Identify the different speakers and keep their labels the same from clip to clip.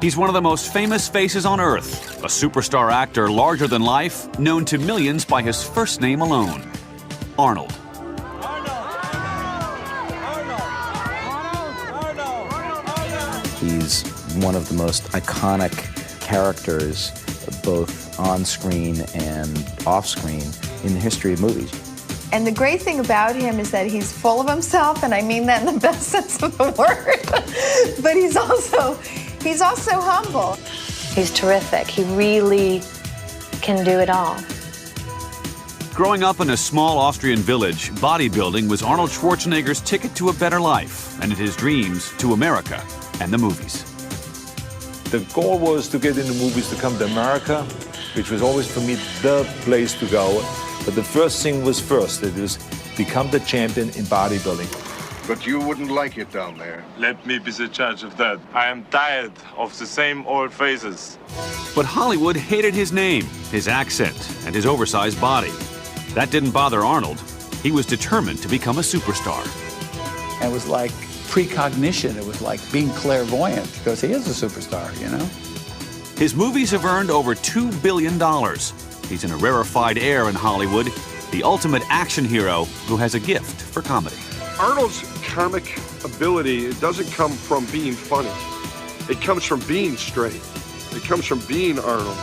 Speaker 1: He's one of the most famous faces on Earth, a superstar actor larger than life, known to millions by his first name alone, Arnold.
Speaker 2: He's one of the most iconic characters, both on screen and off screen, in the history of movies.
Speaker 3: And the great thing about him is that he's full of himself, and I mean that in the best sense of the word. But he's also humble.
Speaker 4: He's terrific. He really can do it all.
Speaker 1: Growing up in a small Austrian village, bodybuilding was Arnold Schwarzenegger's ticket to a better life and his dreams to America and the movies.
Speaker 5: The goal was to get into movies, to come to America, which was always for me the place to go. But the first thing was first, it was become the champion in bodybuilding.
Speaker 6: But you wouldn't like it down there.
Speaker 7: Let me be the judge of that. I am tired of the same old faces.
Speaker 1: But Hollywood hated his name, his accent, and his oversized body. That didn't bother Arnold. He was determined to become a superstar.
Speaker 8: It was like precognition. It was like being clairvoyant, because he is a superstar, you know?
Speaker 1: His movies have earned over $2 billion. He's in a rarefied air in Hollywood, the ultimate action hero who has a gift for comedy.
Speaker 6: Arnold's comic ability, it doesn't come from being funny. It comes from being straight. It comes from being Arnold.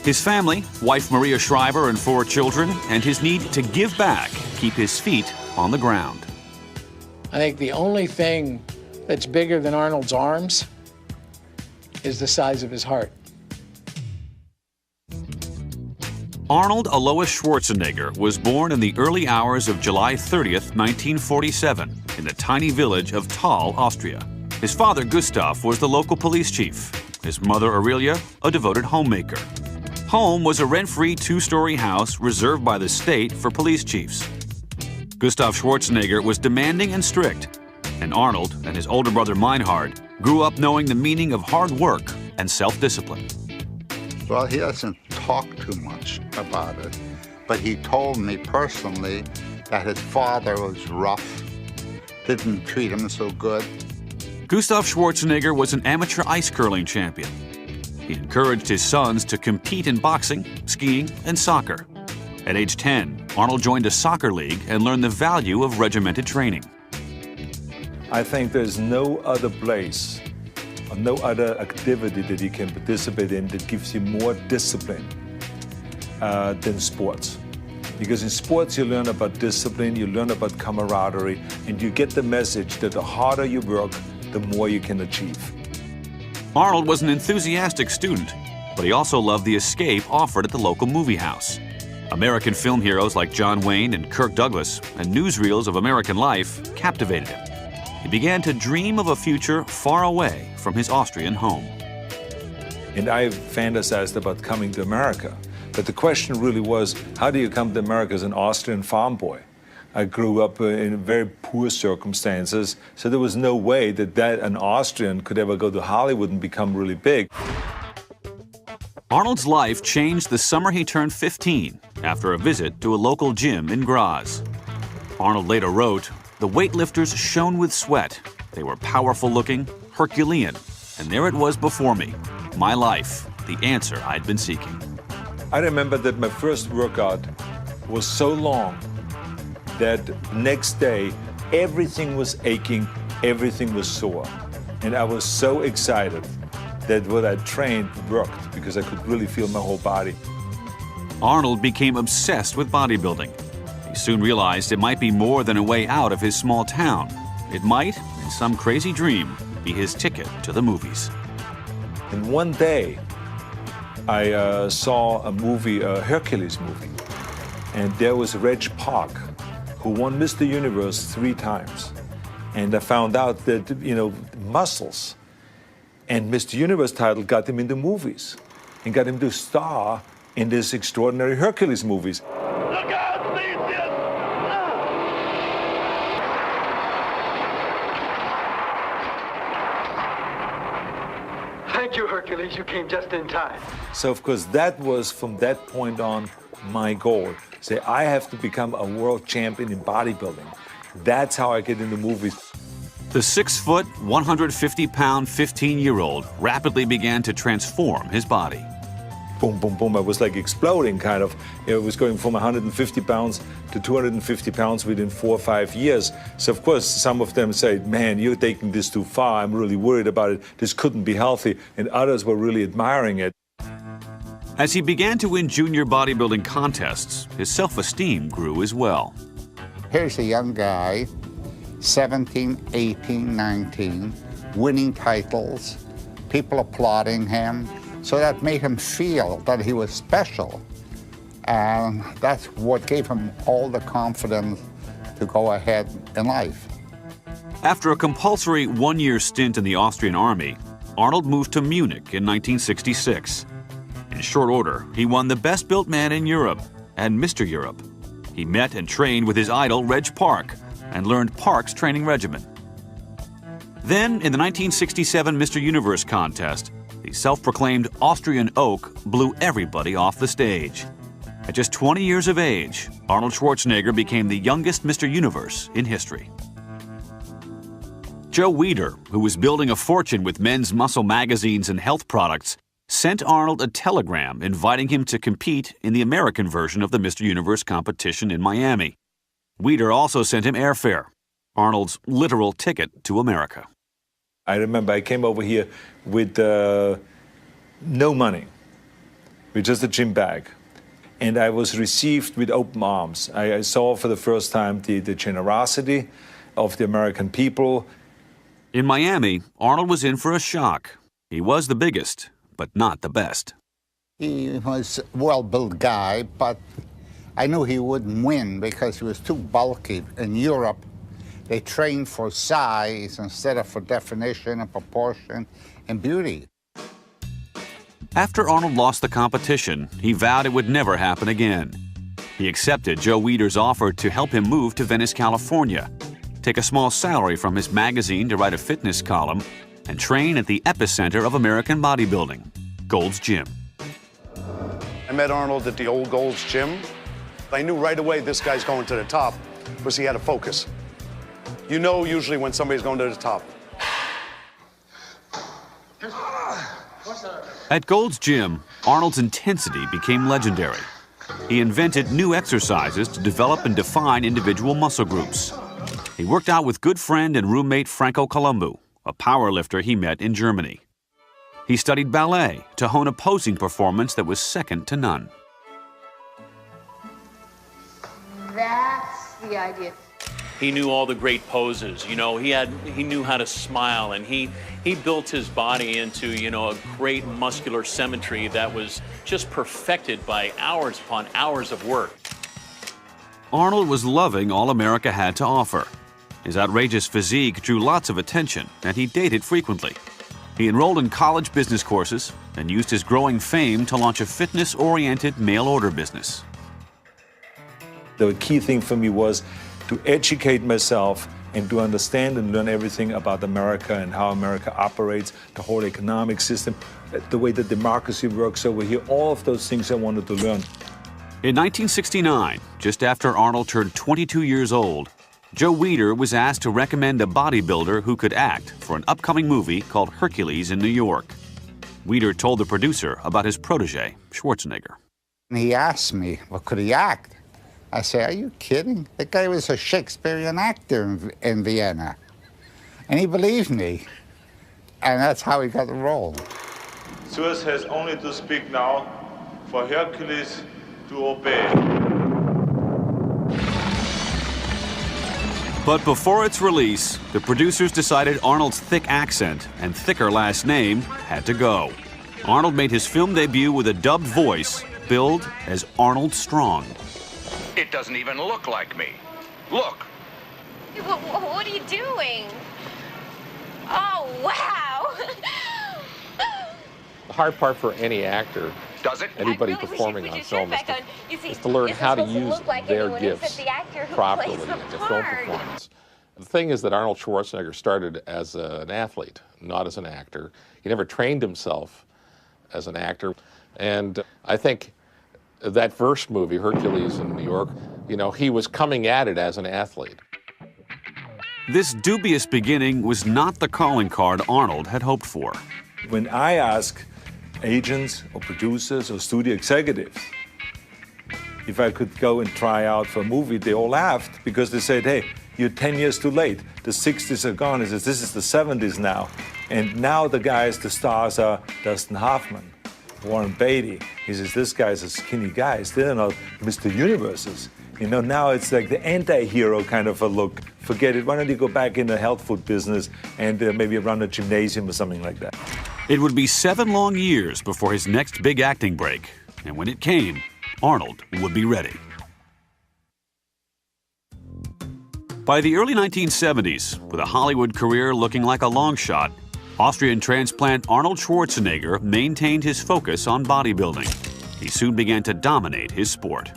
Speaker 1: His family, wife Maria Shriver and 4 children, and his need to give back keep his feet on the ground.
Speaker 8: I think the only thing that's bigger than Arnold's arms is the size of his heart.
Speaker 1: Arnold Alois Schwarzenegger was born in the early hours of July 30th, 1947, in the tiny village of Thal, Austria. His father, Gustav, was the local police chief. His mother, Aurelia, a devoted homemaker. Home was a rent-free 2-story house reserved by the state for police chiefs. Gustav Schwarzenegger was demanding and strict, and Arnold and his older brother Meinhard grew up knowing the meaning of hard work and self-discipline.
Speaker 9: Well, he doesn't talk too much about it, but he told me personally that his father was rough, didn't treat him so good.
Speaker 1: Gustav Schwarzenegger was an amateur ice curling champion. He encouraged his sons to compete in boxing, skiing, and soccer. At age 10, Arnold joined a soccer league and learned the value of regimented training.
Speaker 5: I think there's no other place or no other activity that you can participate in that gives you more discipline than sports. Because in sports you learn about discipline, you learn about camaraderie, and you get the message that the harder you work, the more you can achieve.
Speaker 1: Arnold was an enthusiastic student, but he also loved the escape offered at the local movie house. American film heroes like John Wayne and Kirk Douglas and newsreels of American life captivated him. He began to dream of a future far away from his Austrian home.
Speaker 5: And I fantasized about coming to America. But the question really was, how do you come to America as an Austrian farm boy? I grew up in very poor circumstances, so there was no way that an Austrian could ever go to Hollywood and become really big.
Speaker 1: Arnold's life changed the summer he turned 15 after a visit to a local gym in Graz. Arnold later wrote, "The weightlifters shone with sweat. They were powerful-looking, Herculean, and there it was before me, my life, the answer I'd been seeking."
Speaker 5: I remember that my first workout was so long that next day everything was aching, everything was sore. And I was so excited that what I trained worked because I could really feel my whole body.
Speaker 1: Arnold became obsessed with bodybuilding. He soon realized it might be more than a way out of his small town. It might, in some crazy dream, be his ticket to the movies.
Speaker 5: And one day, I saw a movie, a Hercules movie, and there was Reg Park, who won Mr. Universe 3 times. And I found out that, muscles and Mr. Universe title got him into movies and got him to star in this extraordinary Hercules movies.
Speaker 10: Look out, Theseus! Thank you, Hercules. You came just in time.
Speaker 5: So, of course, that was, from that point on, my goal. Say, I have to become a world champion in bodybuilding. That's how I get into movies.
Speaker 1: The 6-foot, 150-pound 15-year-old rapidly began to transform his body.
Speaker 5: Boom, boom, boom. I was like exploding, kind of. It was going from 150 pounds to 250 pounds within 4 or 5 years. So, of course, some of them say, man, you're taking this too far. I'm really worried about it. This couldn't be healthy. And others were really admiring it.
Speaker 1: As he began to win junior bodybuilding contests, his self-esteem grew as well.
Speaker 9: Here's a young guy, 17, 18, 19, winning titles, people applauding him. So that made him feel that he was special. And that's what gave him all the confidence to go ahead in life.
Speaker 1: After a compulsory one-year stint in the Austrian army, Arnold moved to Munich in 1966. In short order, he won the Best Built Man in Europe and Mr. Europe. He met and trained with his idol, Reg Park, and learned Park's training regimen. Then, in the 1967 Mr. Universe contest, the self-proclaimed Austrian Oak blew everybody off the stage. At just 20 years of age, Arnold Schwarzenegger became the youngest Mr. Universe in history. Joe Weider, who was building a fortune with men's muscle magazines and health products, sent Arnold a telegram inviting him to compete in the American version of the Mr. Universe competition in Miami. Weider also sent him airfare, Arnold's literal ticket to America.
Speaker 5: I remember I came over here with no money, with just a gym bag. And I was received with open arms. I saw for the first time the generosity of the American people.
Speaker 1: In Miami, Arnold was in for a shock. He was the biggest, but not the best.
Speaker 9: He was a well-built guy, but I knew he wouldn't win because he was too bulky. In Europe, they trained for size instead of for definition and proportion and beauty.
Speaker 1: After Arnold lost the competition, he vowed it would never happen again. He accepted Joe Weider's offer to help him move to Venice, California, take a small salary from his magazine to write a fitness column, and train at the epicenter of American bodybuilding, Gold's Gym.
Speaker 11: I met Arnold at the old Gold's Gym. I knew right away this guy's going to the top because he had a focus. You know usually when somebody's going to the top.
Speaker 1: At Gold's Gym, Arnold's intensity became legendary. He invented new exercises to develop and define individual muscle groups. He worked out with good friend and roommate Franco Columbu, a powerlifter he met in Germany. He studied ballet to hone a posing performance that was second to none.
Speaker 12: That's the idea.
Speaker 13: He knew all the great poses, you know, he knew how to smile, and he built his body into, you know, a great muscular symmetry that was just perfected by hours upon hours of work.
Speaker 1: Arnold was loving all America had to offer. His outrageous physique drew lots of attention, and he dated frequently. He enrolled in college business courses and used his growing fame to launch a fitness-oriented mail-order business.
Speaker 5: The key thing for me was to educate myself and to understand and learn everything about America and how America operates, the whole economic system, the way that democracy works over here, all of those things I wanted to learn.
Speaker 1: In 1969, just after Arnold turned 22 years old, Joe Weider was asked to recommend a bodybuilder who could act for an upcoming movie called Hercules in New York. Weider told the producer about his protege, Schwarzenegger.
Speaker 9: He asked me, well, could he act? I said, are you kidding? The guy was a Shakespearean actor in Vienna. And he believed me. And that's how he got the role.
Speaker 7: Suez has only to speak now for Hercules to obey.
Speaker 1: But before its release, the producers decided Arnold's thick accent and thicker last name had to go. Arnold made his film debut with a dubbed voice, billed as Arnold Strong.
Speaker 14: It doesn't even look like me. Look.
Speaker 12: What are you doing? Oh, wow.
Speaker 15: The hard part for any actor, anybody performing on film, is to learn how to use their gifts properly in the film performance. The thing is that Arnold Schwarzenegger started as an athlete, not as an actor. He never trained himself as an actor. And I think that first movie, Hercules in New York, you know, he was coming at it as an athlete.
Speaker 1: This dubious beginning was not the calling card Arnold had hoped for.
Speaker 5: When I ask agents or producers or studio executives if I could go and try out for a movie, they all laughed because they said, hey, you're 10 years too late. The 60s are gone. He says, this is the 70s now. And now the stars are Dustin Hoffman, Warren Beatty. He says, this guy's a skinny guy. Still not Mr. Universes. You know, now it's like the anti-hero kind of a look. Forget it. Why don't you go back in the health food business and maybe run a gymnasium or something like that?
Speaker 1: It would be 7 long years before his next big acting break. And when it came, Arnold would be ready. By the early 1970s, with a Hollywood career looking like a long shot, Austrian transplant Arnold Schwarzenegger maintained his focus on bodybuilding. He soon began to dominate his sport.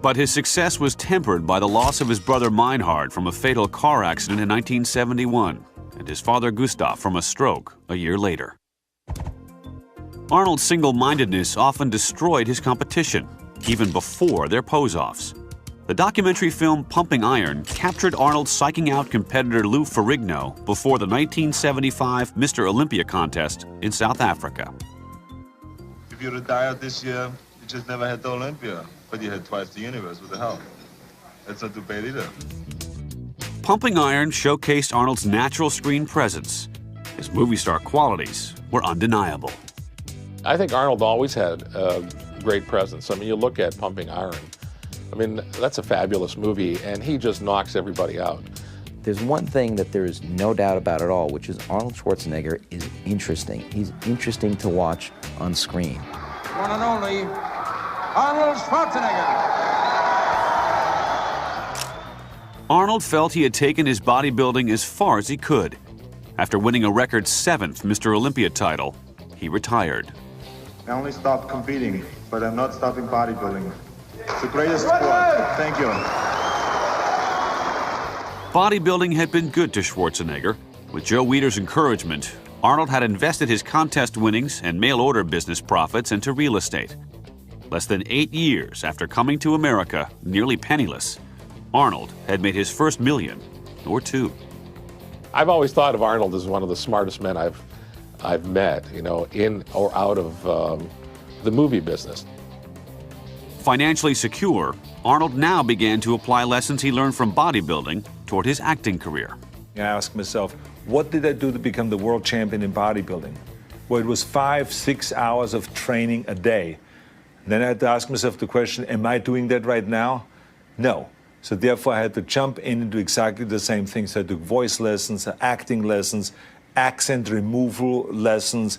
Speaker 1: But his success was tempered by the loss of his brother Meinhard from a fatal car accident in 1971, and his father Gustav from a stroke a year later. Arnold's single-mindedness often destroyed his competition, even before their pose-offs. The documentary film Pumping Iron captured Arnold psyching out competitor Lou Ferrigno before the 1975 Mr. Olympia contest in South Africa.
Speaker 7: If you retired this year, you just never had the Olympia, but you had twice the universe with the help. That's not too bad either.
Speaker 1: Pumping Iron showcased Arnold's natural screen presence. His movie star qualities were undeniable.
Speaker 15: I think Arnold always had a great presence. I mean, you look at Pumping Iron. I mean, that's a fabulous movie, and he just knocks everybody out.
Speaker 2: There's one thing that there is no doubt about at all, which is Arnold Schwarzenegger is interesting. He's interesting to watch on screen.
Speaker 16: One and only Arnold Schwarzenegger.
Speaker 1: Arnold felt he had taken his bodybuilding as far as he could. After winning a record 7th Mr. Olympia title, he retired.
Speaker 7: I only stopped competing, but I'm not stopping bodybuilding. It's the greatest sport. Thank you.
Speaker 1: Bodybuilding had been good to Schwarzenegger. With Joe Weider's encouragement, Arnold had invested his contest winnings and mail-order business profits into real estate. Less than 8 years after coming to America, nearly penniless, Arnold had made his first million, or two.
Speaker 15: I've always thought of Arnold as one of the smartest men I've met, you know, in or out of the movie business.
Speaker 1: Financially secure, Arnold now began to apply lessons he learned from bodybuilding toward his acting career.
Speaker 5: I asked myself, what did I do to become the world champion in bodybuilding? Well, it was 5-6 hours of training a day. Then I had to ask myself the question, am I doing that right now? No. So therefore I had to jump in and do exactly the same things. So I took voice lessons, acting lessons, accent removal lessons.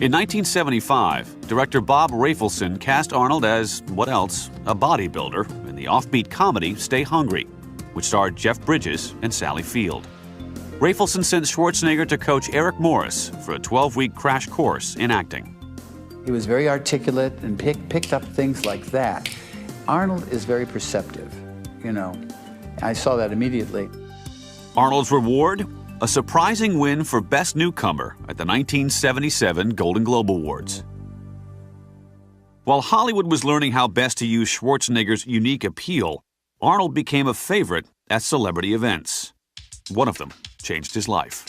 Speaker 1: In 1975, director Bob Rafelson cast Arnold as, what else, a bodybuilder in the offbeat comedy Stay Hungry, which starred Jeff Bridges and Sally Field. Rafelson sent Schwarzenegger to coach Eric Morris for a 12-week crash course in acting.
Speaker 17: He was very articulate and picked up things like that. Arnold is very perceptive, you know. I saw that immediately.
Speaker 1: Arnold's reward? A surprising win for Best Newcomer at the 1977 Golden Globe Awards. While Hollywood was learning how best to use Schwarzenegger's unique appeal, Arnold became a favorite at celebrity events. One of them changed his life.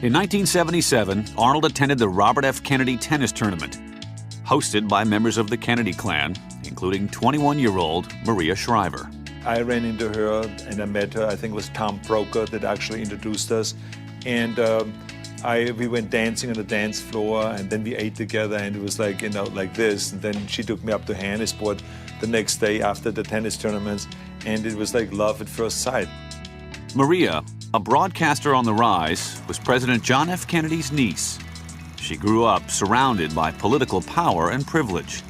Speaker 1: In 1977, Arnold attended the Robert F. Kennedy tennis tournament, hosted by members of the Kennedy clan, including 21-year-old Maria Shriver.
Speaker 5: I ran into her and I met her. I think it was Tom Brokaw that actually introduced us. And we went dancing on the dance floor, and then we ate together, and it was like, you know, like this. And then she took me up to Hannisport the next day after the tennis tournaments, and it was like love at first sight.
Speaker 1: Maria, a broadcaster on the rise, was President John F. Kennedy's niece. She grew up surrounded by political power and privilege.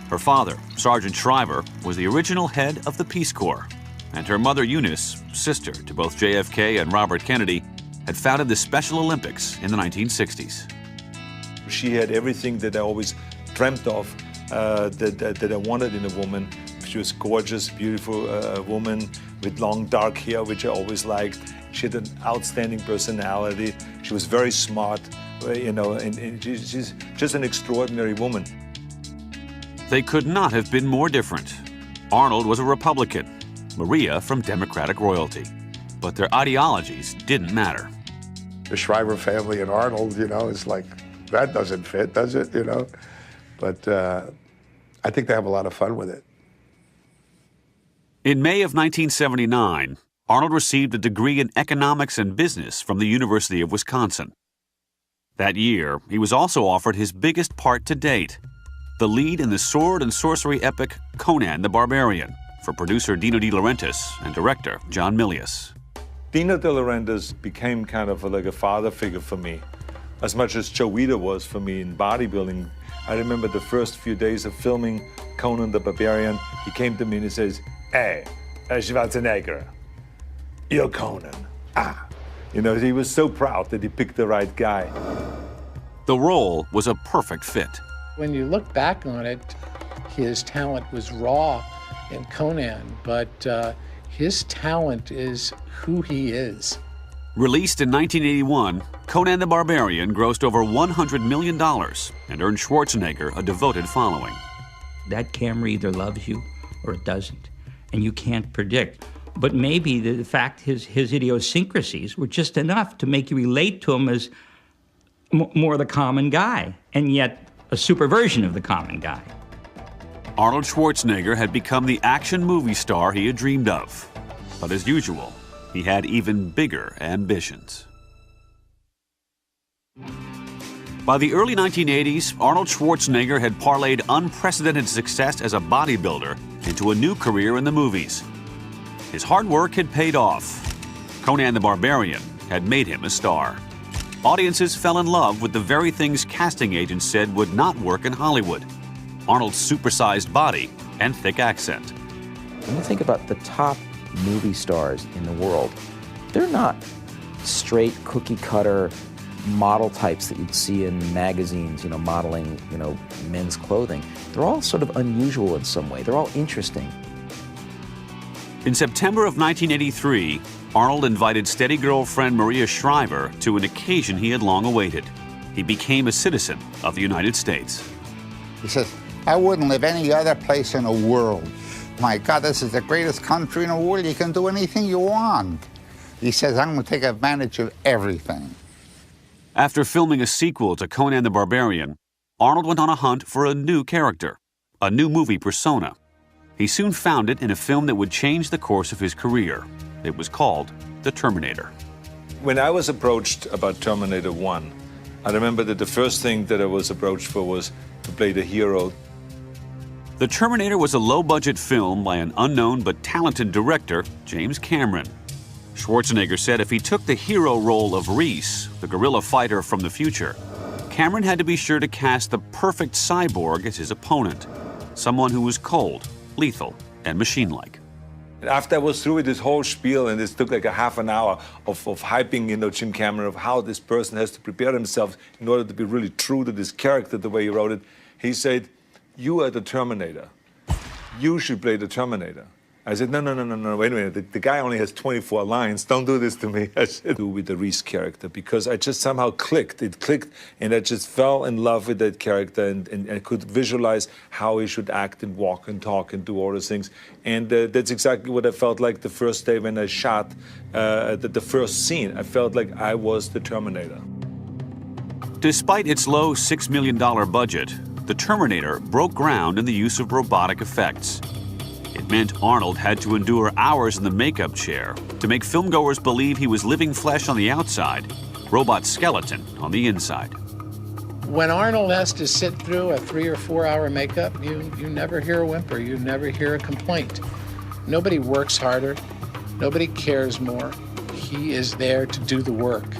Speaker 1: Her father, Sergeant Shriver, was the original head of the Peace Corps, and her mother, Eunice, sister to both JFK and Robert Kennedy, had founded the Special Olympics in the 1960s.
Speaker 5: She had everything that I always dreamt of, that I wanted in a woman. She was gorgeous, beautiful woman with long dark hair, which I always liked. She had an outstanding personality. She was very smart, you know, and she's just an extraordinary woman.
Speaker 1: They could not have been more different. Arnold was a Republican, Maria from Democratic royalty. But their ideologies didn't matter.
Speaker 18: The Shriver family and Arnold, you know, is like, that doesn't fit, does it, you know? But I think they have a lot of fun with it.
Speaker 1: In May of 1979, Arnold received a degree in economics and business from the University of Wisconsin. That year, he was also offered his biggest part to date, the lead in the sword and sorcery epic Conan the Barbarian, for producer Dino De Laurentiis and director John Milius.
Speaker 5: Dino De Laurentiis became kind of like a father figure for me, as much as Joe Weider was for me in bodybuilding. I remember the first few days of filming Conan the Barbarian, he came to me and he says, "Hey, Schwarzenegger, you're Conan." You know, he was so proud that he picked the right guy.
Speaker 1: The role was a perfect fit.
Speaker 8: When you look back on it, his talent was raw in Conan, but his talent is who he is.
Speaker 1: Released in 1981, Conan the Barbarian grossed over $100 million and earned Schwarzenegger a devoted following.
Speaker 19: That camera either loves you or it doesn't, and you can't predict. But maybe the fact his idiosyncrasies were just enough to make you relate to him as more the common guy, and yet a super version of the common guy.
Speaker 1: Arnold Schwarzenegger had become the action movie star he had dreamed of. But as usual, he had even bigger ambitions. By the early 1980s, Arnold Schwarzenegger had parlayed unprecedented success as a bodybuilder into a new career in the movies. His hard work had paid off. Conan the Barbarian had made him a star. Audiences fell in love with the very things casting agents said would not work in Hollywood: Arnold's supersized body and thick accent.
Speaker 2: When you think about the top movie stars in the world, they're not straight cookie cutter model types that you'd see in magazines, you know, modeling, you know, men's clothing. They're all sort of unusual in some way. They're all interesting.
Speaker 1: In September of 1983, Arnold invited steady girlfriend Maria Shriver to an occasion he had long awaited. He became a citizen of the United States.
Speaker 9: He says, "I wouldn't live any other place in the world. My God, this is the greatest country in the world. You can do anything you want." He says, "I'm going to take advantage of everything."
Speaker 1: After filming a sequel to Conan the Barbarian, Arnold went on a hunt for a new character, a new movie persona. He soon found it in a film that would change the course of his career. It was called The Terminator.
Speaker 5: When I was approached about Terminator 1, I remember that the first thing that I was approached for was to play the hero.
Speaker 1: The Terminator was a low-budget film by an unknown but talented director, James Cameron. Schwarzenegger said if he took the hero role of Reese, the guerrilla fighter from the future, Cameron had to be sure to cast the perfect cyborg as his opponent, someone who was cold, lethal, and machine-like.
Speaker 5: After I was through with this whole spiel, and this took like a half an hour of hyping, you know, Jim Cameron, of how this person has to prepare himself in order to be really true to this character the way he wrote it, he said, "You are the Terminator. You should play the Terminator." I said, no, wait a minute. The guy only has 24 lines. Don't do this to me. I said, do with the Reese character, because I just somehow clicked. It clicked, and I just fell in love with that character, and I could visualize how he should act and walk and talk and do all those things. And that's exactly what I felt like the first day when I shot the first scene. I felt like I was the Terminator.
Speaker 1: Despite its low $6 million budget, the Terminator broke ground in the use of robotic effects. It meant Arnold had to endure hours in the makeup chair to make filmgoers believe he was living flesh on the outside, robot skeleton on the inside.
Speaker 8: When Arnold has to sit through a 3 or 4 hour makeup, you never hear a whimper, you never hear a complaint. Nobody works harder, nobody cares more. He is there to do the work.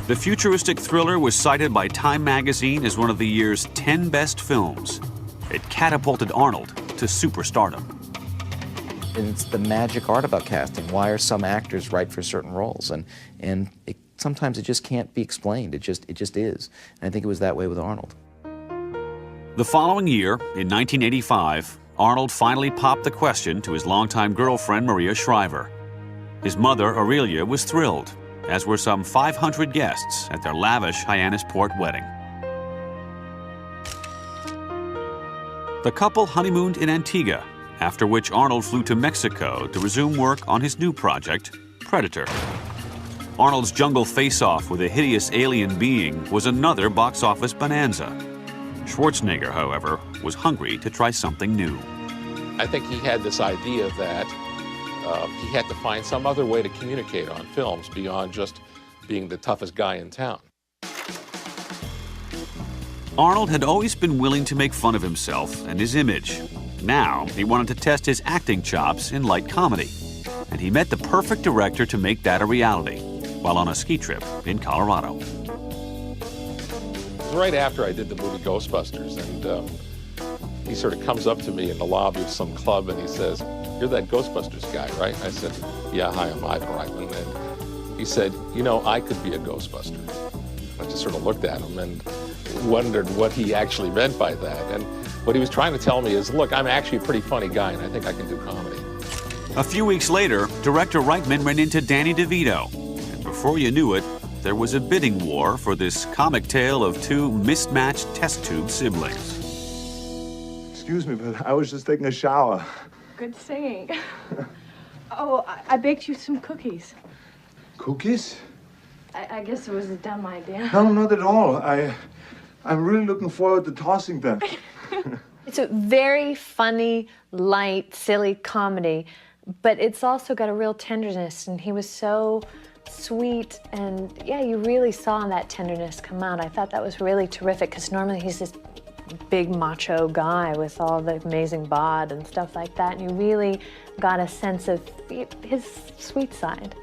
Speaker 1: The futuristic thriller was cited by Time magazine as one of the year's 10 best films. It catapulted Arnold to superstardom.
Speaker 2: It's the magic art about casting. Why are some actors right for certain roles? And sometimes it just can't be explained. It just is. And I think it was that way with Arnold.
Speaker 1: The following year, in 1985, Arnold finally popped the question to his longtime girlfriend, Maria Shriver. His mother, Aurelia, was thrilled, as were some 500 guests at their lavish Hyannisport wedding. The couple honeymooned in Antigua, after which Arnold flew to Mexico to resume work on his new project, Predator. Arnold's jungle face-off with a hideous alien being was another box office bonanza. Schwarzenegger, however, was hungry to try something new.
Speaker 15: I think he had this idea that he had to find some other way to communicate on films beyond just being the toughest guy in town.
Speaker 1: Arnold had always been willing to make fun of himself and his image. Now, he wanted to test his acting chops in light comedy. And he met the perfect director to make that a reality, while on a ski trip in Colorado.
Speaker 15: It was right after I did the movie Ghostbusters, and he sort of comes up to me in the lobby of some club and he says, "You're that Ghostbusters guy, right?" I said, "Yeah, hi, I'm Ivan Reitman." And he said, "You know, I could be a Ghostbuster." I just sort of looked at him and wondered what he actually meant by that. And what he was trying to tell me is, look, I'm actually a pretty funny guy and I think I can do comedy.
Speaker 1: A few weeks later, director Reitman ran into Danny DeVito. And before you knew it, there was a bidding war for this comic tale of two mismatched test tube siblings.
Speaker 20: Excuse me, but I was just taking a shower.
Speaker 21: Good singing. Oh, I baked you some cookies.
Speaker 20: Cookies?
Speaker 21: I guess it was a dumb idea.
Speaker 20: No, not at all. I'm really looking forward to tossing them.
Speaker 4: It's a very funny, light, silly comedy, but it's also got a real tenderness, and he was so sweet, and yeah, you really saw that tenderness come out. I thought that was really terrific, because normally he's this big macho guy with all the amazing bod and stuff like that, and you really got a sense of his sweet side.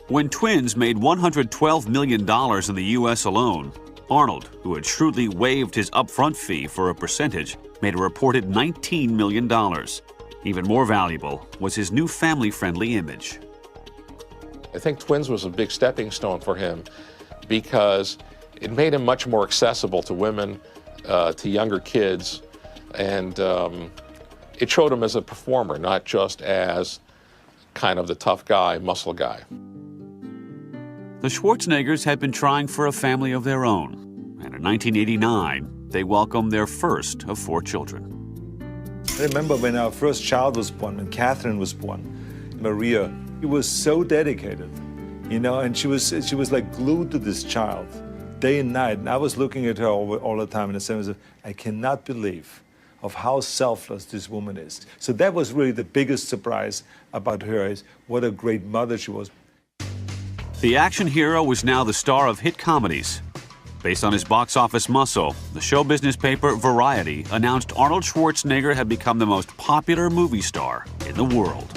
Speaker 1: When Twins made $112 million in the U.S. alone, Arnold, who had shrewdly waived his upfront fee for a percentage, made a reported $19 million. Even more valuable was his new family-friendly image.
Speaker 15: I think Twins was a big stepping stone for him because it made him much more accessible to women, to younger kids, and it showed him as a performer, not just as kind of the tough guy, muscle guy.
Speaker 1: The Schwarzeneggers had been trying for a family of their own, and in 1989, they welcomed their first of 4 children.
Speaker 5: I remember when our first child was born, when Catherine was born, Maria. She was so dedicated, you know, and she was like glued to this child, day and night. And I was looking at her all the time, and I said, I cannot believe of how selfless this woman is. So that was really the biggest surprise about her, is what a great mother she was.
Speaker 1: The action hero was now the star of hit comedies. Based on his box office muscle, the show business paper Variety announced Arnold Schwarzenegger had become the most popular movie star in the world.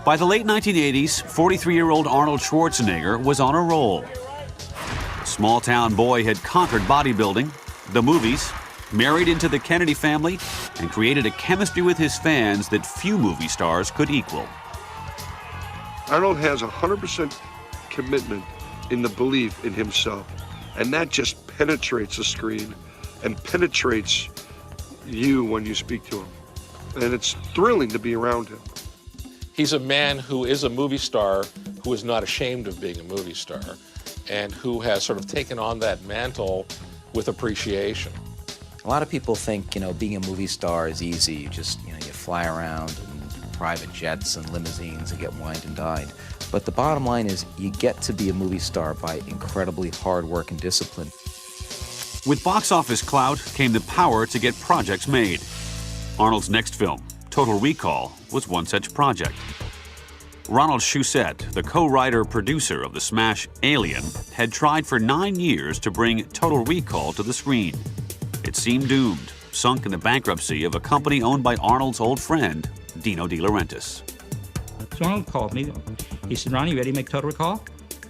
Speaker 1: By the late 1980s, 43-year-old Arnold Schwarzenegger was on a roll. The small-town boy had conquered bodybuilding, the movies, married into the Kennedy family, and created a chemistry with his fans that few movie stars could equal.
Speaker 6: Arnold has 100% commitment in the belief in himself, and that just penetrates the screen and penetrates you when you speak to him. And it's thrilling to be around him.
Speaker 15: He's a man who is a movie star, who is not ashamed of being a movie star, and who has sort of taken on that mantle with appreciation.
Speaker 2: A lot of people think, you know, being a movie star is easy. You just, you know, you fly around in private jets and limousines and get wined and dined. But the bottom line is you get to be a movie star by incredibly hard work and discipline.
Speaker 1: With box office clout came the power to get projects made. Arnold's next film, Total Recall, was one such project. Ronald Shusett, the co-writer-producer of the smash Alien, had tried for 9 years to bring Total Recall to the screen. It seemed doomed, sunk in the bankruptcy of a company owned by Arnold's old friend, Dino De Laurentiis.
Speaker 19: So Arnold called me. He said, "Ronnie, you ready to make Total Recall?"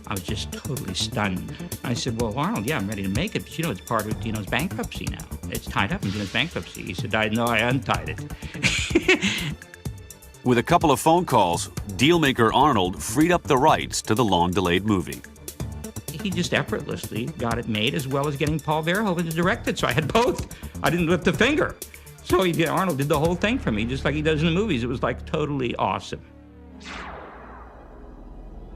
Speaker 19: I was just totally stunned. I said, "Well, Arnold, yeah, I'm ready to make it, but you know, it's part of Dino's bankruptcy now. It's tied up in Dino's bankruptcy." He said, "I know, I untied it."
Speaker 1: With a couple of phone calls, dealmaker Arnold freed up the rights to the long-delayed movie.
Speaker 19: he just effortlessly got it made, as well as getting Paul Verhoeven to direct it. So I had both. I didn't lift a finger. So Arnold did the whole thing for me, just like he does in the movies. It was like totally awesome.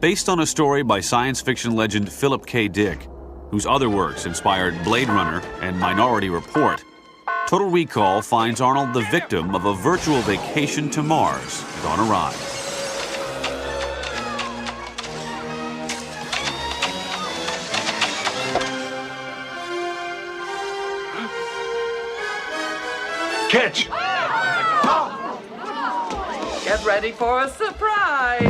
Speaker 1: Based on a story by science fiction legend Philip K. Dick, whose other works inspired Blade Runner and Minority Report, Total Recall finds Arnold the victim of a virtual vacation to Mars gone awry.
Speaker 16: Catch!
Speaker 3: Get ready for a surprise!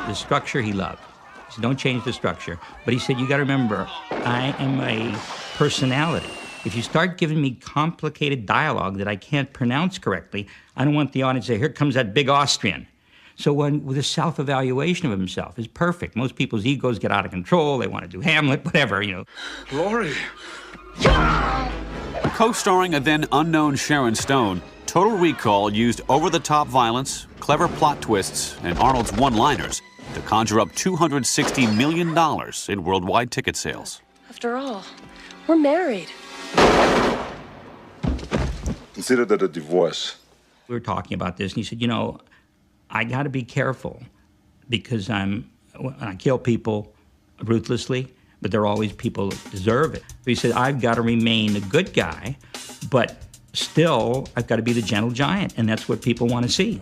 Speaker 19: The structure he loved. He said, don't change the structure. But he said, you got to remember, I am a personality. If you start giving me complicated dialogue that I can't pronounce correctly, I don't want the audience to say, here comes that big Austrian. So with a self-evaluation of himself is perfect. Most people's egos get out of control. They want to do Hamlet, whatever,
Speaker 16: Glory!
Speaker 1: Co-starring a then unknown Sharon Stone, Total Recall used over-the-top violence, clever plot twists, and Arnold's one-liners to conjure up $260 million in worldwide ticket sales.
Speaker 22: After all, we're married.
Speaker 6: Consider that a divorce.
Speaker 19: We were talking about this, and he said, I got to be careful because I kill people ruthlessly, but there are always people that deserve it. But he said, I've got to remain a good guy, but still, I've got to be the gentle giant, and that's what people want to see.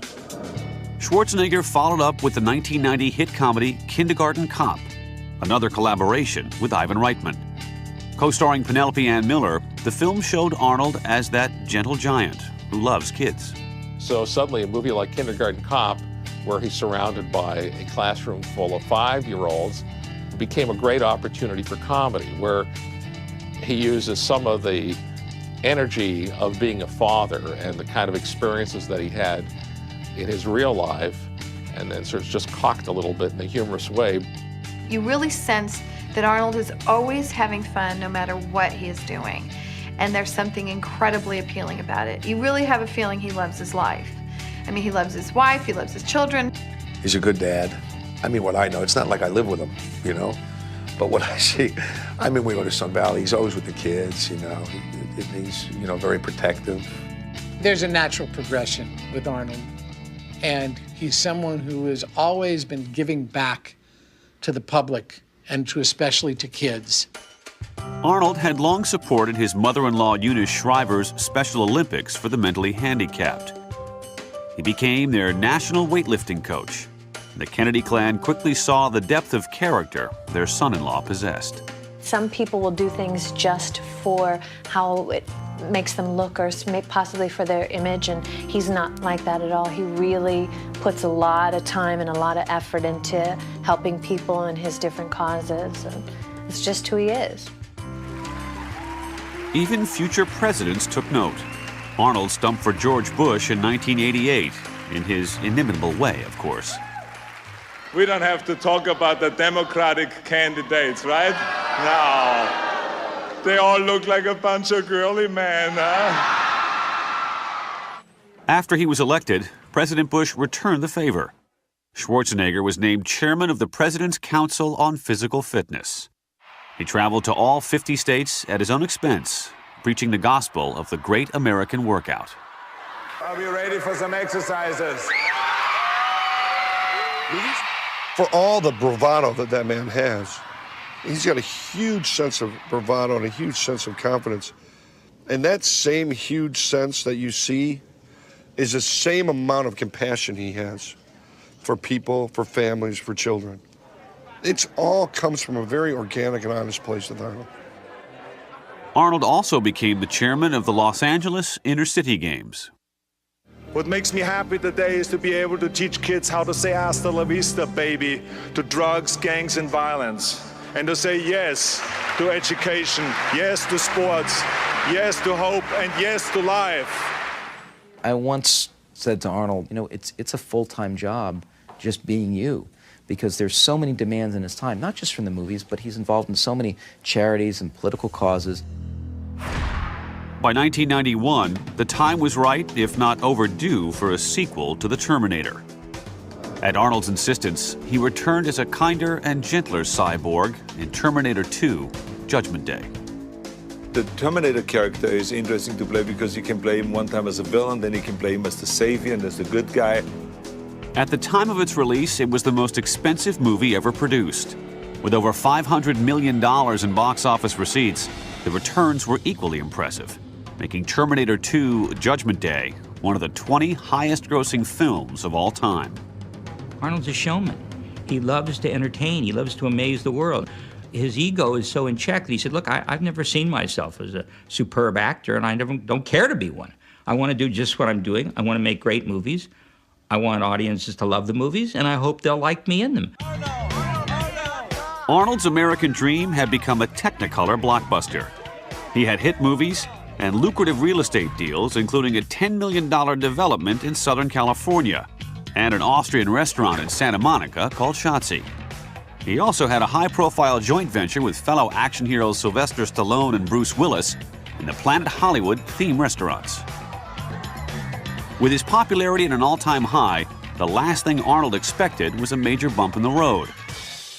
Speaker 1: Schwarzenegger followed up with the 1990 hit comedy Kindergarten Cop, another collaboration with Ivan Reitman. Co-starring Penelope Ann Miller, the film showed Arnold as that gentle giant who loves kids.
Speaker 15: So suddenly a movie like Kindergarten Cop, where he's surrounded by a classroom full of 5-year-olds, became a great opportunity for comedy, where he uses some of the energy of being a father and the kind of experiences that he had in his real life, and then sort of just cocked a little bit in a humorous way.
Speaker 23: You really sense that Arnold is always having fun no matter what he is doing. And there's something incredibly appealing about it. You really have a feeling he loves his life. I mean, he loves his wife, he loves his children.
Speaker 18: He's a good dad. I mean, what I know, it's not like I live with him, But what I see, we go to Sun Valley, he's always with the kids, He's, very protective.
Speaker 8: There's a natural progression with Arnold. And he's someone who has always been giving back to the public and especially to kids.
Speaker 1: Arnold had long supported his mother-in-law Eunice Shriver's Special Olympics for the mentally handicapped. He became their national weightlifting coach. The Kennedy clan quickly saw the depth of character their son-in-law possessed.
Speaker 4: Some people will do things just for how it makes them look or possibly for their image, and he's not like that at all. He really puts a lot of time and a lot of effort into helping people in his different causes, and it's just who he is.
Speaker 1: Even future presidents took note. Arnold stumped for George Bush in 1988, in his inimitable way, of course.
Speaker 7: We don't have to talk about the Democratic candidates, right? No. They all look like a bunch of girly men, huh?
Speaker 1: After he was elected, President Bush returned the favor. Schwarzenegger was named chairman of the President's Council on Physical Fitness. He traveled to all 50 states at his own expense, preaching the gospel of the great American workout.
Speaker 16: Are we ready for some exercises?
Speaker 6: For all the bravado that man has, he's got a huge sense of bravado and a huge sense of confidence. And that same huge sense that you see is the same amount of compassion he has for people, for families, for children. It all comes from a very organic and honest place with Arnold.
Speaker 1: Arnold also became the chairman of the Los Angeles Intercity Games.
Speaker 7: What makes me happy today is to be able to teach kids how to say hasta la vista, baby, to drugs, gangs, and violence. And to say yes to education, yes to sports, yes to hope, and yes to life.
Speaker 2: I once said to Arnold, it's a full-time job just being you, because there's so many demands in his time, not just from the movies, but he's involved in so many charities and political causes.
Speaker 1: By 1991, the time was right, if not overdue, for a sequel to The Terminator. At Arnold's insistence, he returned as a kinder and gentler cyborg in Terminator 2, Judgment Day.
Speaker 5: The Terminator character is interesting to play because you can play him one time as a villain, then you can play him as the savior and as the good guy.
Speaker 1: At the time of its release, it was the most expensive movie ever produced. With over $500 million in box office receipts, the returns were equally impressive, making Terminator 2, Judgment Day one of the 20 highest-grossing films of all time.
Speaker 19: Arnold's a showman. He loves to entertain. He loves to amaze the world. His ego is so in check that he said, look, I've never seen myself as a superb actor, and I don't care to be one. I want to do just what I'm doing. I want to make great movies. I want audiences to love the movies, and I hope they'll like me in them.
Speaker 1: Arnold's American dream had become a Technicolor blockbuster. He had hit movies and lucrative real estate deals, including a $10 million development in Southern California and an Austrian restaurant in Santa Monica called Schatzi. He also had a high-profile joint venture with fellow action heroes Sylvester Stallone and Bruce Willis in the Planet Hollywood theme restaurants. With his popularity at an all-time high, the last thing Arnold expected was a major bump in the road.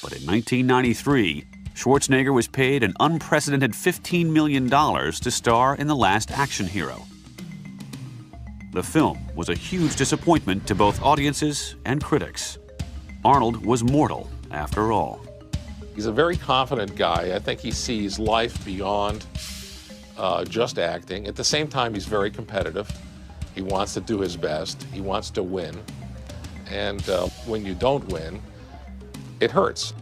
Speaker 1: But in 1993, Schwarzenegger was paid an unprecedented $15 million to star in The Last Action Hero. The film was a huge disappointment to both audiences and critics. Arnold was mortal, after all.
Speaker 15: He's a very confident guy. I think he sees life beyond just acting. At the same time, he's very competitive. He wants to do his best. He wants to win. And when you don't win, it hurts.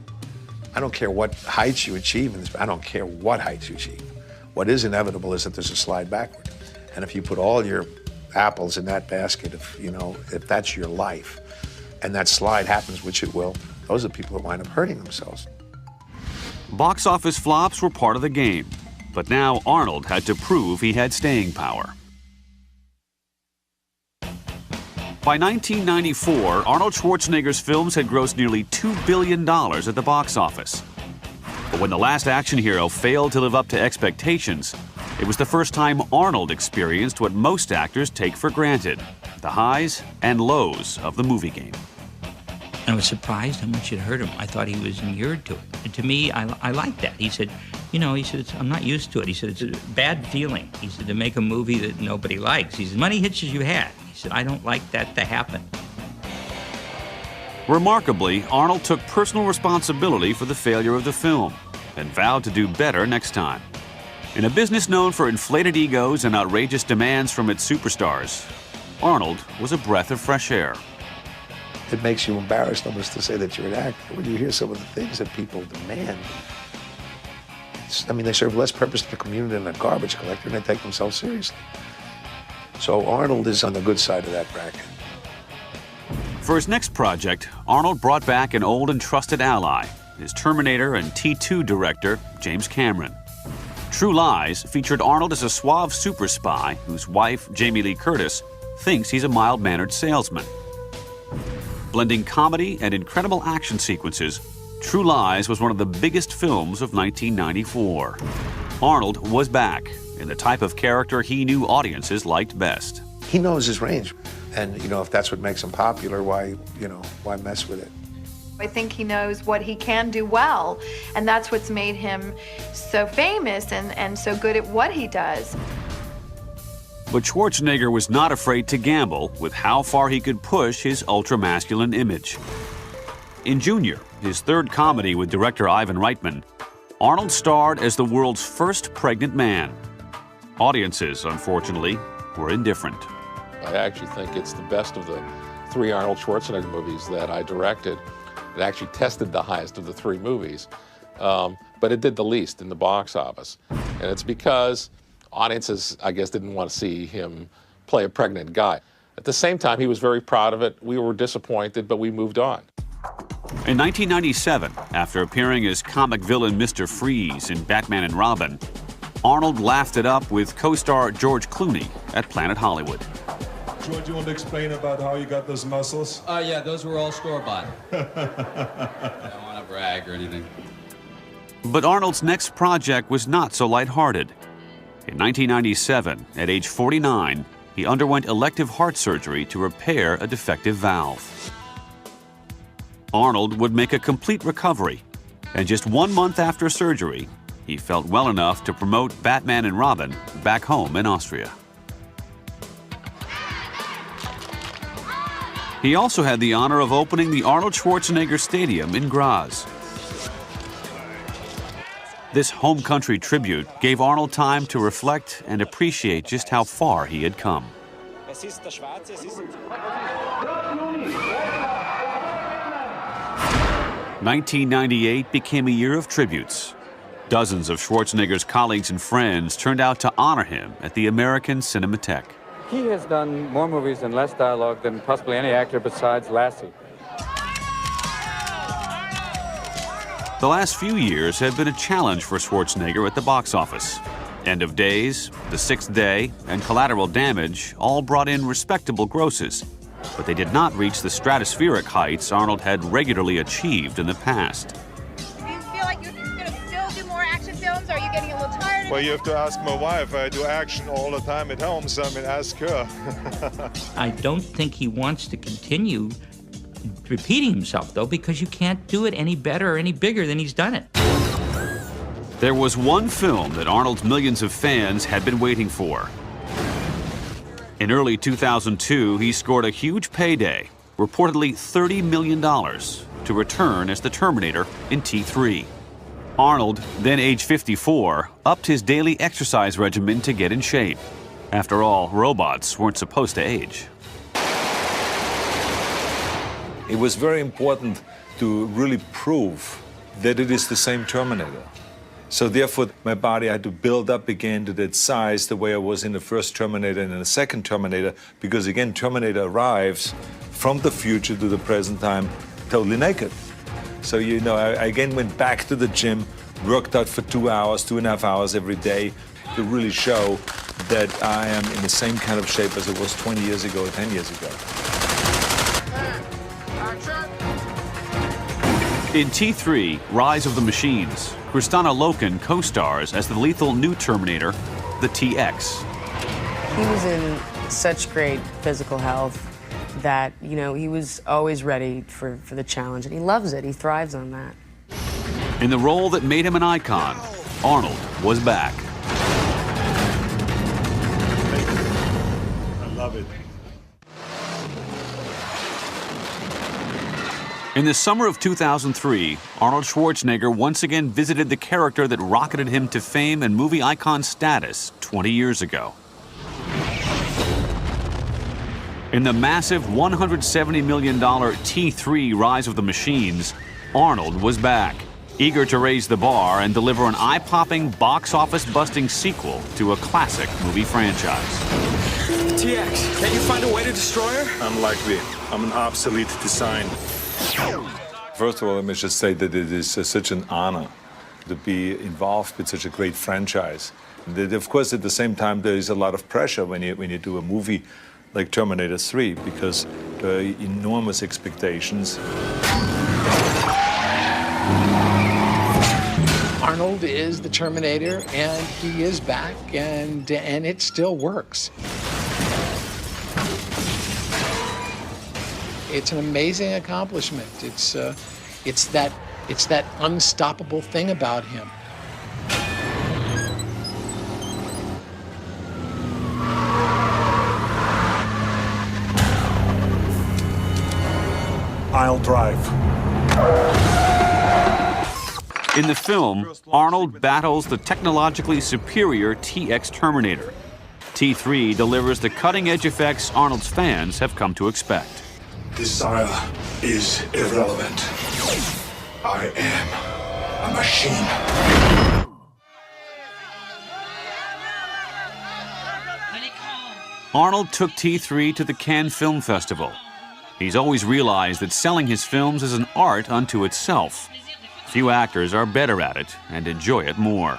Speaker 18: I don't care what heights you achieve in this. I don't care what heights you achieve. What is inevitable is that there's a slide backward. And if you put all your apples in that basket, if that's your life, and that slide happens, which it will, those are the people that wind up hurting themselves.
Speaker 1: Box office flops were part of the game, but now Arnold had to prove he had staying power. By 1994, Arnold Schwarzenegger's films had grossed nearly $2 billion at the box office. But when The Last Action Hero failed to live up to expectations, it was the first time Arnold experienced what most actors take for granted, the highs and lows of the movie game.
Speaker 19: I was surprised how much it hurt him. I thought he was inured to it. And to me, I like that. He said, I'm not used to it. He said, it's a bad feeling. He said, to make a movie that nobody likes. He said, money hits as you had. He said, I don't like that to happen.
Speaker 1: Remarkably, Arnold took personal responsibility for the failure of the film and vowed to do better next time. In a business known for inflated egos and outrageous demands from its superstars, Arnold was a breath of fresh air.
Speaker 18: It makes you embarrassed almost to say that you're an actor when you hear some of the things that people demand. They serve less purpose to the community than a garbage collector, and they take themselves seriously. So Arnold is on the good side of that bracket.
Speaker 1: For his next project, Arnold brought back an old and trusted ally, his Terminator and T2 director, James Cameron. True Lies featured Arnold as a suave super spy whose wife, Jamie Lee Curtis, thinks he's a mild-mannered salesman. Blending comedy and incredible action sequences, True Lies was one of the biggest films of 1994. Arnold was back in the type of character he knew audiences liked best.
Speaker 18: He knows his range, and if that's what makes him popular, why mess with it?
Speaker 23: I think he knows what he can do well, and that's what's made him so famous and so good at what he does.
Speaker 1: But Schwarzenegger was not afraid to gamble with how far he could push his ultra-masculine image. In Junior, his third comedy with director Ivan Reitman, Arnold starred as the world's first pregnant man. Audiences, unfortunately, were indifferent.
Speaker 15: I actually think it's the best of the three Arnold Schwarzenegger movies that I directed. It actually tested the highest of the three movies, but it did the least in the box office. And it's because audiences, I guess, didn't want to see him play a pregnant guy. At the same time, he was very proud of it. We were disappointed, but we moved on.
Speaker 1: In 1997, after appearing as comic villain Mr. Freeze in Batman and Robin, Arnold laughed it up with co-star George Clooney at Planet Hollywood.
Speaker 20: George, you want to explain about how you got those muscles?
Speaker 10: Yeah, those were all store-bought. I don't want to brag or anything.
Speaker 1: But Arnold's next project was not so lighthearted. In 1997, at age 49, he underwent elective heart surgery to repair a defective valve. Arnold would make a complete recovery, and just 1 month after surgery, he felt well enough to promote Batman and Robin back home in Austria. He also had the honor of opening the Arnold Schwarzenegger Stadium in Graz. This home country tribute gave Arnold time to reflect and appreciate just how far he had come. 1998 became a year of tributes. Dozens of Schwarzenegger's colleagues and friends turned out to honor him at the American Cinematheque.
Speaker 11: He has done more movies and less dialogue than possibly any actor besides Lassie.
Speaker 1: The last few years have been a challenge for Schwarzenegger at the box office. End of Days, The Sixth Day, and Collateral Damage all brought in respectable grosses, but they did not reach the stratospheric heights Arnold had regularly achieved in the past.
Speaker 13: Do you feel like you're going to still do more action films? Are you getting a little tired of
Speaker 7: Well,
Speaker 13: it?
Speaker 7: you have to ask my wife. I do action all the time at home, so I mean, ask her.
Speaker 19: I don't think he wants to continue repeating himself, though, because you can't do it any better or any bigger than he's done it.
Speaker 1: There was one film that Arnold's millions of fans had been waiting for. In early 2002, he scored a huge payday, reportedly $30 million, to return as the Terminator in T3. Arnold, then age 54, upped his daily exercise regimen to get in shape. After all, robots weren't supposed to age.
Speaker 5: It was very important to really prove that it is the same Terminator. So therefore, my body had to build up again to that size the way I was in the first Terminator and in the second Terminator, because again, Terminator arrives from the future to the present time totally naked. So, you know, I again went back to the gym, worked out for 2 hours, 2.5 hours every day to really show that I am in the same kind of shape as I was 20 years ago or 10 years ago.
Speaker 1: In T3, Rise of the Machines, Kristanna Loken co-stars as the lethal new Terminator, the TX.
Speaker 14: He was in such great physical health that, you know, he was always ready for the challenge, and he loves it. He thrives on that.
Speaker 1: In the role that made him an icon, Arnold was back.
Speaker 7: I love it.
Speaker 1: In the summer of 2003, Arnold Schwarzenegger once again visited the character that rocketed him to fame and movie icon status 20 years ago. In the massive $170 million T3 Rise of the Machines, Arnold was back, eager to raise the bar and deliver an eye-popping, box office-busting sequel to a classic movie franchise.
Speaker 16: TX, can you find a way to destroy her?
Speaker 7: Unlikely. I'm an obsolete design.
Speaker 5: First of all, let me just say that it is such an honor to be involved with such a great franchise. And that, of course, at the same time, there is a lot of pressure when you do a movie like Terminator 3, because there are enormous expectations.
Speaker 8: Arnold is the Terminator, and he is back, and it still works. It's an amazing accomplishment. It's that unstoppable thing about him.
Speaker 5: I'll drive.
Speaker 1: In the film, Arnold battles the technologically superior TX Terminator. T3 delivers the cutting-edge effects Arnold's fans have come to expect.
Speaker 16: Desire is irrelevant. I am a machine.
Speaker 1: Arnold took T3 to the Cannes Film Festival. He's always realized that selling his films is an art unto itself. Few actors are better at it and enjoy it more.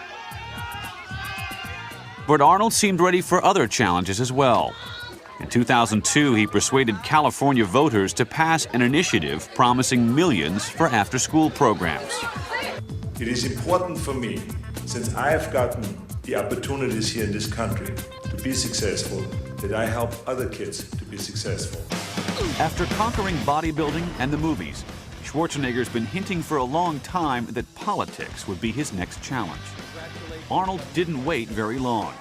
Speaker 1: But Arnold seemed ready for other challenges as well. In 2002, he persuaded California voters to pass an initiative promising millions for after-school programs.
Speaker 5: It is important for me, since I have gotten the opportunities here in this country to be successful, that I help other kids to be successful.
Speaker 1: After conquering bodybuilding and the movies, Schwarzenegger's been hinting for a long time that politics would be his next challenge. Arnold didn't wait very long.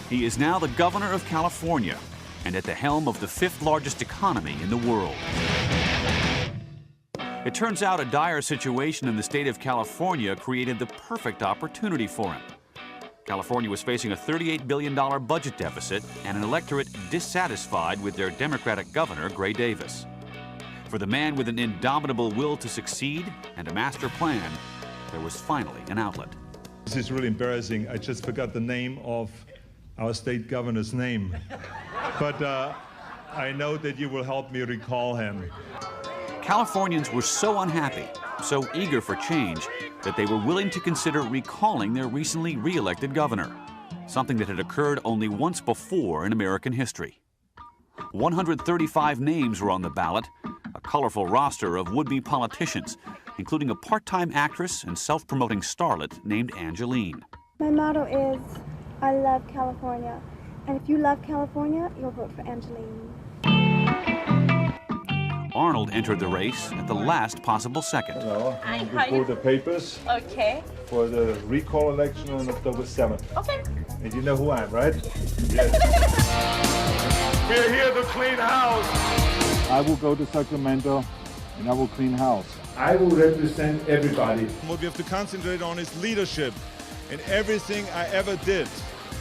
Speaker 1: He is now the governor of California and at the helm of the 5th largest economy in the world. It turns out a dire situation in the state of California created the perfect opportunity for him. California was facing a $38 billion budget deficit and an electorate dissatisfied with their Democratic governor, Gray Davis. For the man with an indomitable will to succeed and a master plan, there was finally an outlet.
Speaker 7: This is really embarrassing. I just forgot the name of our state governor's name. But I know that you will help me recall him.
Speaker 1: Californians were so unhappy, so eager for change, that they were willing to consider recalling their recently re-elected governor, something that had occurred only once before in American history. 135 names were on the ballot, a colorful roster of would-be politicians, including a part-time actress and self-promoting starlet named Angeline.
Speaker 21: My motto is, I love California. And if you love California, you'll vote for Angeline.
Speaker 1: Arnold entered the race at the last possible second.
Speaker 7: Hello. Before the papers.
Speaker 21: Okay.
Speaker 7: For the recall election on October 7th.
Speaker 21: Okay.
Speaker 7: And you know who I am, right? Yes. We're here to clean house. I will go to Sacramento and I will clean house. I will represent everybody. What we have to concentrate on is leadership. In everything I ever did,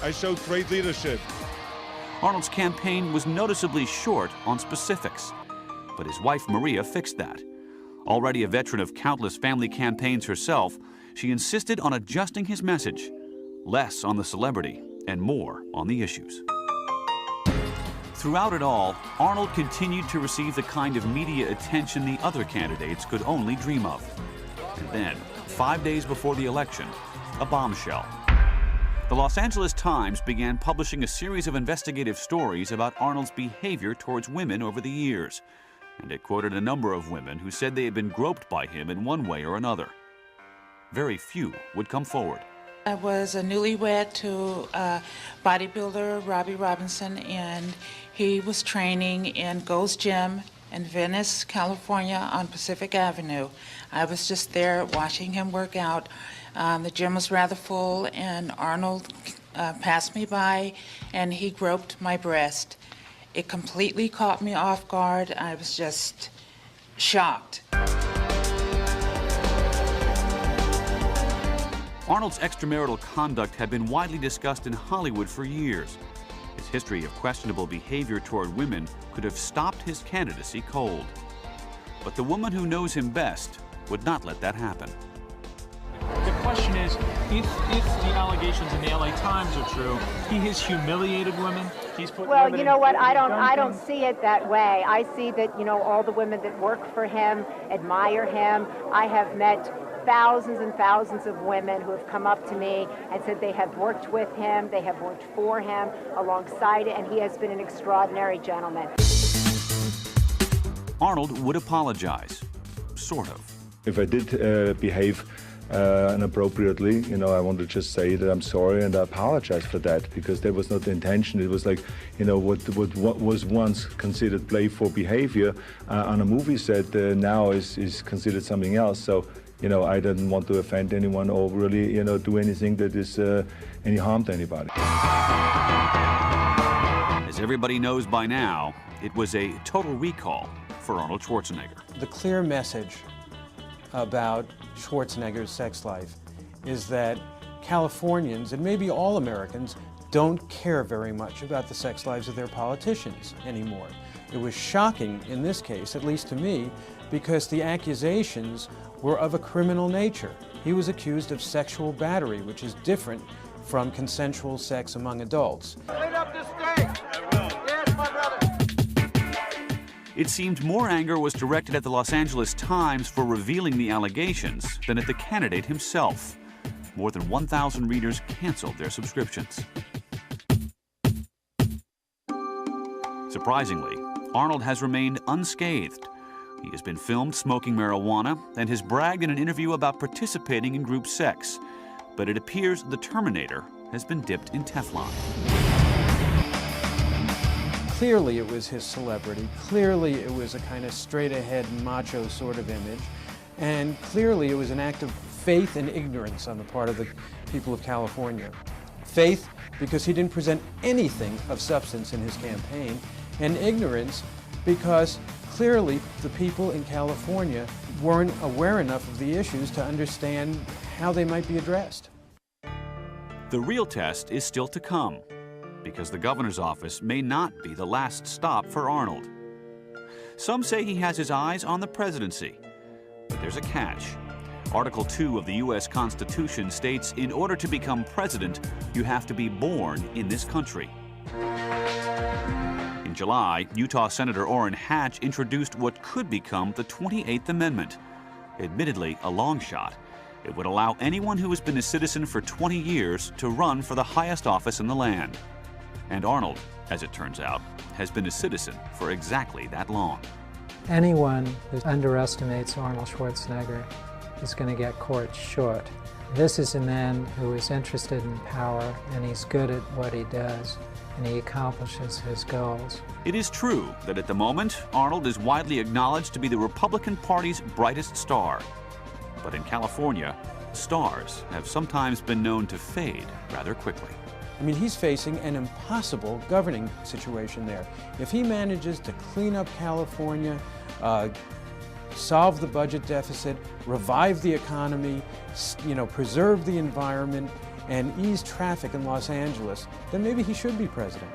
Speaker 7: I showed great leadership.
Speaker 1: Arnold's campaign was noticeably short on specifics, but his wife Maria fixed that. Already a veteran of countless family campaigns herself, she insisted on adjusting his message, less on the celebrity and more on the issues. Throughout it all, Arnold continued to receive the kind of media attention the other candidates could only dream of. And then, 5 days before the election, a bombshell. The Los Angeles Times began publishing a series of investigative stories about Arnold's behavior towards women over the years, and it quoted a number of women who said they had been groped by him in one way or another. Very few would come forward.
Speaker 9: I was a newlywed to bodybuilder Robbie Robinson, and he was training in Gold's Gym in Venice, California on Pacific Avenue. I was just there watching him work out. The gym was rather full, and Arnold passed me by, and he groped my breast. It completely caught me off guard. I was just shocked.
Speaker 1: Arnold's extramarital conduct had been widely discussed in Hollywood for years. His history of questionable behavior toward women could have stopped his candidacy cold. But the woman who knows him best would not let that happen.
Speaker 12: The question is, if the allegations in the LA Times are true, he has humiliated women. He's put
Speaker 17: well,
Speaker 12: women
Speaker 17: you know
Speaker 12: in
Speaker 17: what? I don't see it that way. I see that, you know, all the women that work for him admire him. I have met thousands and thousands of women who have come up to me and said they have worked with him, they have worked for him, alongside it, and he has been an extraordinary gentleman.
Speaker 1: Arnold would apologize, sort of.
Speaker 7: If I did behave inappropriately, you know, I want to just say that I'm sorry and I apologize for that, because that was not the intention. It was like, you know, what was once considered playful behavior on a movie set now is considered something else. So, you know, I didn't want to offend anyone or really, you know, do anything that is any harm to anybody.
Speaker 1: As everybody knows by now, it was a total recall for Arnold Schwarzenegger.
Speaker 24: The clear message about Schwarzenegger's sex life is that Californians, and maybe all Americans, don't care very much about the sex lives of their politicians anymore. It was shocking in this case, at least to me, because the accusations were of a criminal nature. He was accused of sexual battery, which is different from consensual sex among adults.
Speaker 16: Clean up this steak. I will. Yes, my brother.
Speaker 1: It seemed more anger was directed at the Los Angeles Times for revealing the allegations than at the candidate himself. More than 1,000 readers canceled their subscriptions. Surprisingly, Arnold has remained unscathed. He has been filmed smoking marijuana and has bragged in an interview about participating in group sex. But it appears the Terminator has been dipped in Teflon.
Speaker 24: Clearly it was his celebrity. Clearly it was a kind of straight-ahead macho sort of image. And clearly it was an act of faith and ignorance on the part of the people of California. Faith, because he didn't present anything of substance in his campaign, and ignorance, because clearly the people in California weren't aware enough of the issues to understand how they might be addressed.
Speaker 1: The real test is still to come, because the governor's office may not be the last stop for Arnold. Some say he has his eyes on the presidency, but there's a catch. Article 2 of the U.S. Constitution states in order to become president, you have to be born in this country. In July, Utah Senator Orrin Hatch introduced what could become the 28th Amendment. Admittedly, a long shot. It would allow anyone who has been a citizen for 20 years to run for the highest office in the land. And Arnold, as it turns out, has been a citizen for exactly that long.
Speaker 3: Anyone who underestimates Arnold Schwarzenegger is going to get caught short. This is a man who is interested in power, and he's good at what he does, and he accomplishes his goals.
Speaker 1: It is true that at the moment, Arnold is widely acknowledged to be the Republican Party's brightest star. But in California, stars have sometimes been known to fade rather quickly.
Speaker 24: I mean, he's facing an impossible governing situation there. If he manages to clean up California, solve the budget deficit, revive the economy, preserve the environment, and ease traffic in Los Angeles, then maybe he should be president.